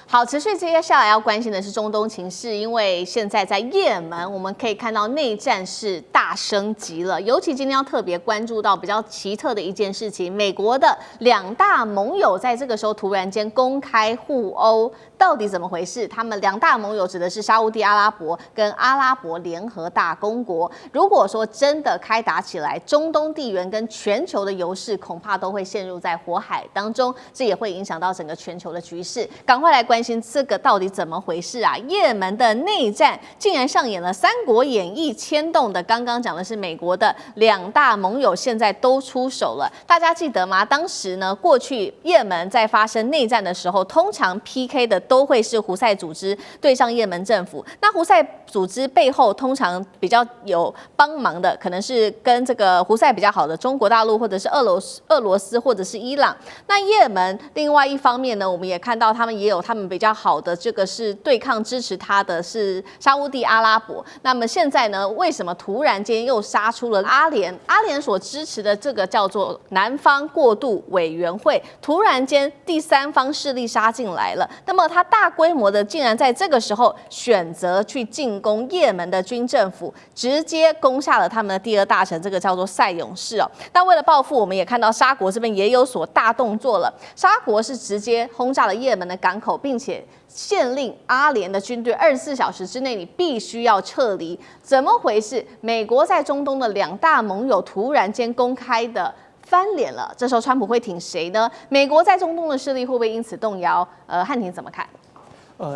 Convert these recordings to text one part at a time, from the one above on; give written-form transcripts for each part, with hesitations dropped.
好，持續接下來要關心的是中東情勢，因為現在在也門，我們可以看到內戰是大升級了。尤其今天要特別關注到比較奇特的一件事情，美國的兩大盟友在這個時候突然間公開互毆，到底怎麼回事？他們兩大盟友指的是沙烏地阿拉伯跟阿拉伯聯合大公國。如果說真的開打起來，中東地緣跟全球的油市恐怕都會陷入在火海當中，這也會影響到整個全球的局勢。趕快來關心這個到底怎麼回事啊？也門的內戰竟然上演了《三國演義》牽動的，剛剛講的是美國的兩大盟友現在都出手了。大家記得嗎？當時呢，過去也門在發生內戰的時候，通常 PK 的都會是胡塞組織對上也門政府。那胡塞組織背後通常比較有幫忙的，可能是跟這個胡塞比較好的中國大陸，或者是俄羅斯，或者是伊朗。那也門另外一方面呢，我們也看到他們也有他們比較好的這個是對抗支持他的是沙烏地阿拉伯。那麼現在呢，為什麼突然間又殺出了阿聯？阿聯所支持的這個叫做南方過渡委員會，突然間第三方勢力殺進來了。那麼他大規模的竟然在這個時候選擇去進攻也門的軍政府，直接攻下了他們的第二大城，這個叫做塞勇士哦。那為了報復，我們也看到沙國這邊也有所大動作了。沙國是直接轟炸了也門的港口，並且限令阿聯的軍隊24小時之內你必須要撤離。怎麼回事？美國在中東的兩大盟友突然間公開的翻臉了，這時候川普會挺誰呢？美國在中東的勢力会不會因此動搖？漢庭怎麼看？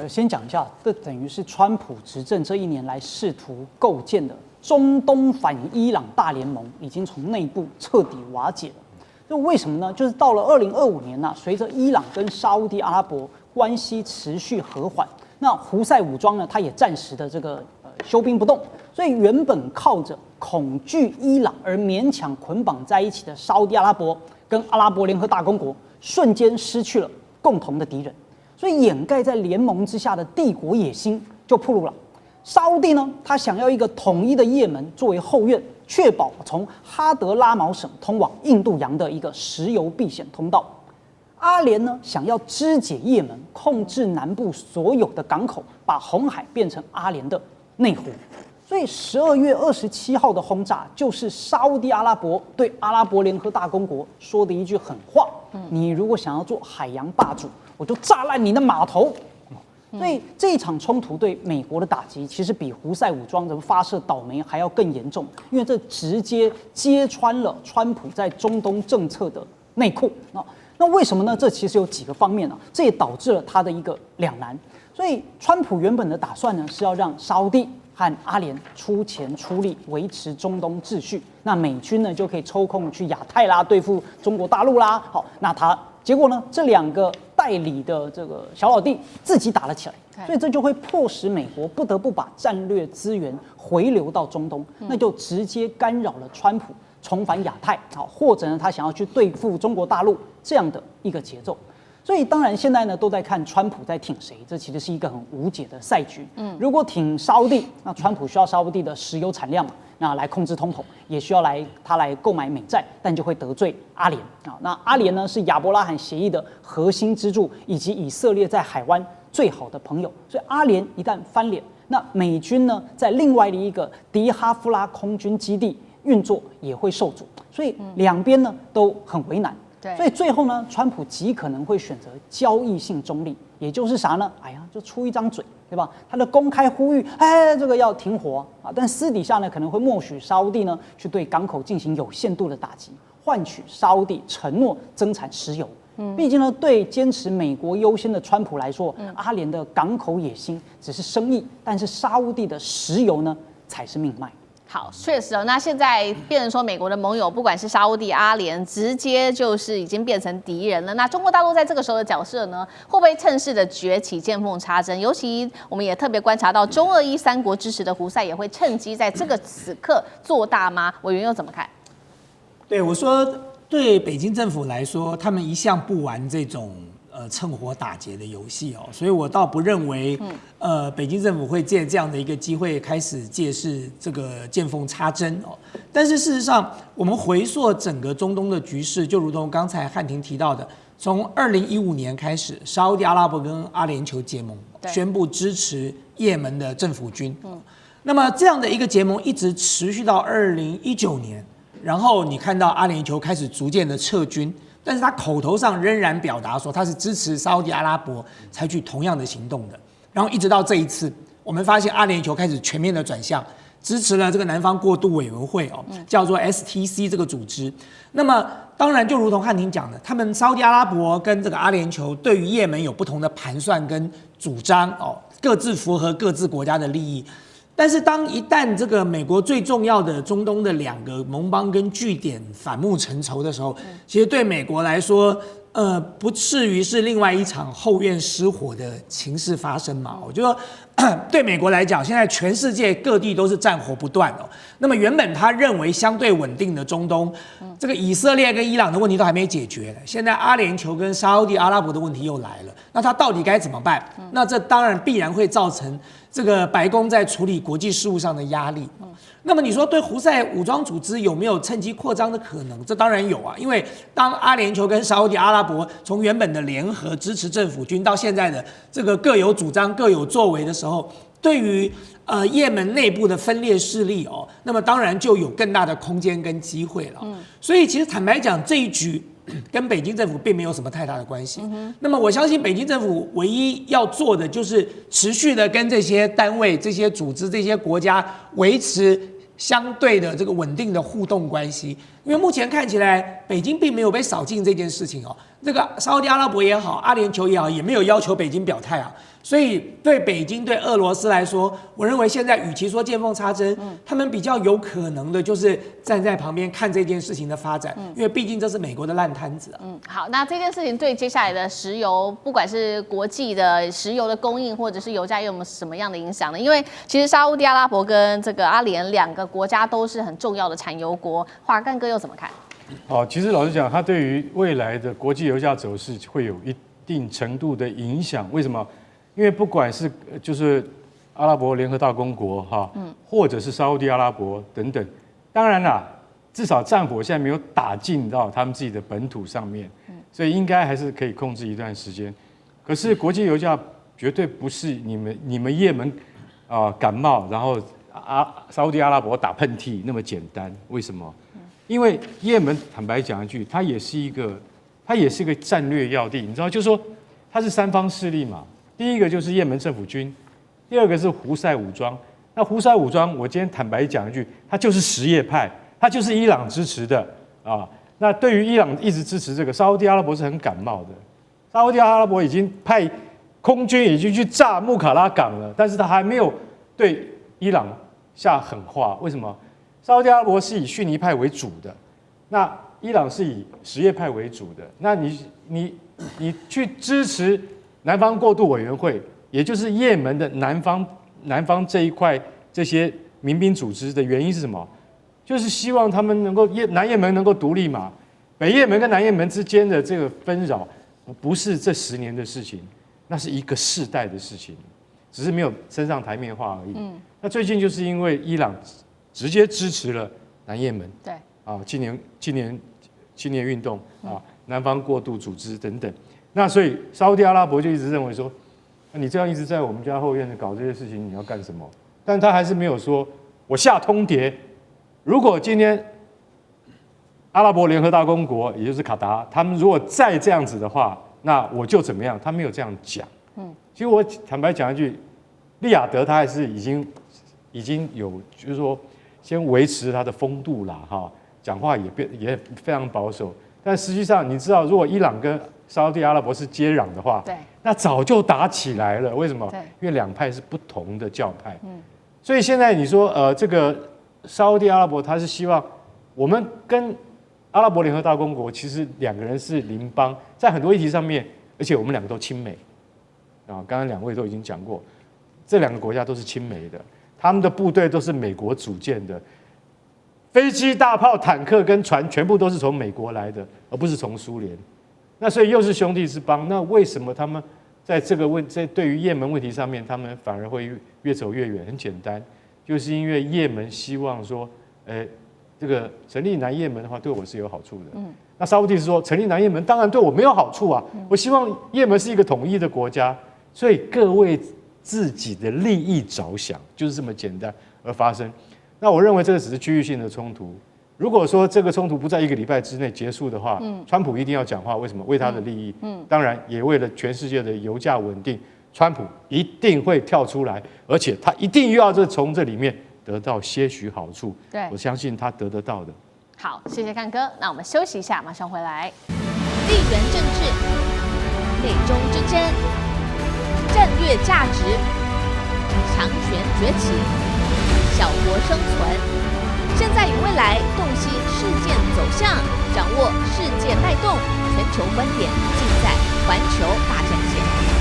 先講一下，這等於是川普執政這1年來試圖構建的中東反伊朗大聯盟，已經從內部徹底瓦解了。這為什麼呢？就是到了2025年啊，隨着伊朗跟沙烏地阿拉伯關係持續和緩，那胡塞武裝呢，它也暫時的這個休兵不動，所以原本靠着恐懼伊朗而勉強捆綁在一起的沙烏地阿拉伯跟阿拉伯聯合大公國，瞬間失去了共同的敵人，所以掩蓋在聯盟之下的帝國野心就暴露了。沙烏地呢，他想要一個統一的也門作為後院，確保從哈德拉茅省通往印度洋的一個石油避險通道。阿聯呢，想要肢解也門，控制南部所有的港口，把紅海變成阿聯的內湖。所以12月27號的轟炸，就是沙烏地阿拉伯對阿拉伯聯合大公國說的一句狠話：你如果想要做海洋霸主，我就炸爛你的碼頭。所以這一場衝突對美國的打擊，其實比胡塞武裝的發射倒霉還要更嚴重，因為這直接揭穿了川普在中東政策的內褲啊。那為什麼呢？這其實有幾個方面啊，這也導致了他的一個兩難。所以川普原本的打算呢，是要讓沙烏地和阿聯出錢出力維持中東秩序，那美軍呢就可以抽空去亞太啦，對付中國大陸啦。好，那結果呢，這兩個代理的這個小老弟自己打了起來，所以这就會迫使美國不得不把戰略資源回流到中東，那就直接干擾了川普重返亞太，好，或者呢他想要去對付中國大陸這樣的一個節奏。所以當然現在呢都在看川普在挺誰，這其實是一個很無解的賽局。如果挺沙烏地，那川普需要沙烏地的石油產量嘛，那來控制通膨，也需要他來購買美債，但就會得罪阿聯啊。那阿聯呢是亞伯拉罕協議的核心支柱，以及以色列在海灣最好的朋友。所以阿聯一旦翻臉，那美軍呢在另外的一個迪哈夫拉空軍基地運作也會受阻，所以兩邊呢都很為難。所以最後呢，川普極可能會選擇交易性中立，也就是啥呢？哎呀，就出一張嘴，對吧？他的公開呼籲，這個要停火啊，但私底下呢，可能會默許沙烏地呢去對港口進行有限度的打擊，換取沙烏地承諾增產石油。畢竟呢，對堅持美國優先的川普來說，阿聯的港口野心只是生意，但是沙烏地的石油呢才是命脈。好，確實哦。那現在變成說，美國的盟友不管是沙烏地、阿聯，直接就是已經變成敵人了。那中國大陸在這個時候的角色呢，會不會趁勢的崛起、見縫插針？尤其我們也特別觀察到，中俄伊三國支持的胡塞也會趁機在這個此刻做大嗎？委員又怎麼看？對我說，對北京政府來說，他們一向不玩這種趁火打劫的遊戲哦，所以我倒不認為，北京政府會借這樣的一個機會開始借勢這個見縫插針哦。但是事實上，我們回溯整個中東的局勢，就如同剛才漢庭提到的，從2015年開始，沙烏地阿拉伯跟阿聯酋結盟，宣布支持也門的政府軍。那麼這樣的一個結盟一直持續到2019年，然後你看到阿聯酋開始逐漸的撤軍，但是他口頭上仍然表達說他是支持沙烏地阿拉伯採取同樣的行動的。然後一直到這一次，我們發現阿聯酋開始全面的轉向，支持了這個南方過渡委員會哦，叫做 STC 這個組織。那麼當然就如同漢庭講的，他們沙烏地阿拉伯跟這個阿聯酋對於也門有不同的盤算跟主張哦，各自符合各自國家的利益。但是當一旦這個美國最重要的中東的2個盟邦跟據點反目成仇的時候，其實對美國來說，不至於是另外一場後院失火的情勢發生嘛？我覺得對美國來講，現在全世界各地都是戰火不斷哦。那麼原本他認為相對穩定的中東，這個以色列跟伊朗的問題都還沒解決，現在阿聯酋跟沙烏地阿拉伯的問題又來了，那他到底該怎麼辦？那這當然必然會造成這個白宮在處理國際事務上的壓力。那麼你說對胡塞武裝組織有沒有趁機擴張的可能？這當然有啊，因為當阿聯酋跟沙烏地阿拉伯從原本的聯合支持政府軍到現在的這個各有主張、各有作為的時候，對於也門內部的分裂勢力哦，那麼當然就有更大的空間跟機會了。所以其實坦白講，這一局跟北京政府並沒有什麼太大的關係。那麼我相信北京政府唯一要做的就是持續的跟這些單位、這些組織、這些國家維持相對的這個穩定的互動關係。因為目前看起來，北京並沒有被掃進這件事情哦。這個沙烏地阿拉伯也好，阿聯酋也好，也沒有要求北京表態啊。所以對北京、對俄羅斯來說，我認為現在與其說見縫插針，他們比較有可能的就是站在旁邊看這件事情的發展，因為畢竟這是美國的爛攤子啊。好，那這件事情對接下來的石油，不管是國際的石油的供應，或者是油價，有沒有什麼樣的影響呢？因為其實沙烏地阿拉伯跟這個阿聯2個國家都是很重要的產油國，華幹哥又怎麼看？好，其實老實講，它對於未來的國際油價走勢會有一定程度的影響。為什麼？因為不管是就是阿拉伯聯合大公國哈，或者是沙烏地阿拉伯等等，當然啦，至少戰火現在沒有打進到他們自己的本土上面，所以應該還是可以控制一段時間。可是國際油價絕對不是你們也門感冒，然後沙烏地阿拉伯打噴嚏那麼簡單。為什麼？因為也門坦白講一句，它也是一個戰略要地，你知道，就是說它是3方勢力嘛。第一個就是也門政府軍，第二個是胡塞武裝。那胡塞武裝，我今天坦白講一句，它就是什葉派，它就是伊朗支持的啊。那對於伊朗一直支持這個，沙烏地阿拉伯是很感冒的。沙烏地阿拉伯已經派空軍已經去炸穆卡拉港了，但是他還沒有對伊朗下狠話。為什麼？沙烏地阿拉伯是以遜尼派為主的，那伊朗是以什葉派為主的。那你去支持南方過渡委員會，也就是也門的南方這一塊這些民兵組織的原因是什麼？就是希望他們能夠南也門能夠獨立嘛。北也門跟南也門之間的這個紛擾，不是這10年的事情，那是一個世代的事情，只是沒有升上台面化而已。那最近就是因為伊朗直接支持了南也門，對啊，青年運動啊，南方過渡組織等等。那所以沙烏地阿拉伯就一直認為說，你這樣一直在我們家後院搞這些事情，你要幹什麼？但他還是沒有說，我下通牒，如果今天阿拉伯聯合大公國，也就是卡達，他們如果再這樣子的話，那我就怎麼樣？他沒有這樣講。其實我坦白講一句，利雅得他還是已經有，就是說先維持他的風度啦，哈，講話也非常保守。但實際上，你知道，如果伊朗跟沙烏地阿拉伯是接壤的話，那早就打起來了。為什麼？因為兩派是不同的教派。所以現在你說，這個沙烏地阿拉伯，他是希望我們跟阿拉伯聯合大公國，其實2個人是鄰邦，在很多議題上面，而且我們2個都親美啊。剛剛2位都已經講過，這2個國家都是親美的，他們的部隊都是美國組建的。飛機、大炮、坦克跟船全部都是從美國來的，而不是從蘇聯。那所以又是兄弟之邦，那為什麼他們在這個在對於也門問題上面，他們反而會越走越遠？很簡單，就是因為也門希望說，這個成立南也門的話，對我是有好處的。那沙烏地是說成立南也門當然對我沒有好處啊，我希望也門是一個統一的國家，所以各為自己的利益着想，就是這麼簡單而發生。那我認為這個只是區域性的衝突。如果說這個衝突不在1個禮拜之內結束的話，川普一定要講話，為什麼？為他的利益，當然也為了全世界的油價穩定，川普一定會跳出來，而且他一定又要從這裡面得到些許好處。對，我相信他得得到的。好，謝謝幹哥。那我們休息一下，馬上回来。地缘政治、美中之爭、戰略價值、強權崛起、小國生存。現在與未來，洞悉事件走向，掌握世界脈動，全球觀點，盡在環球大戰線。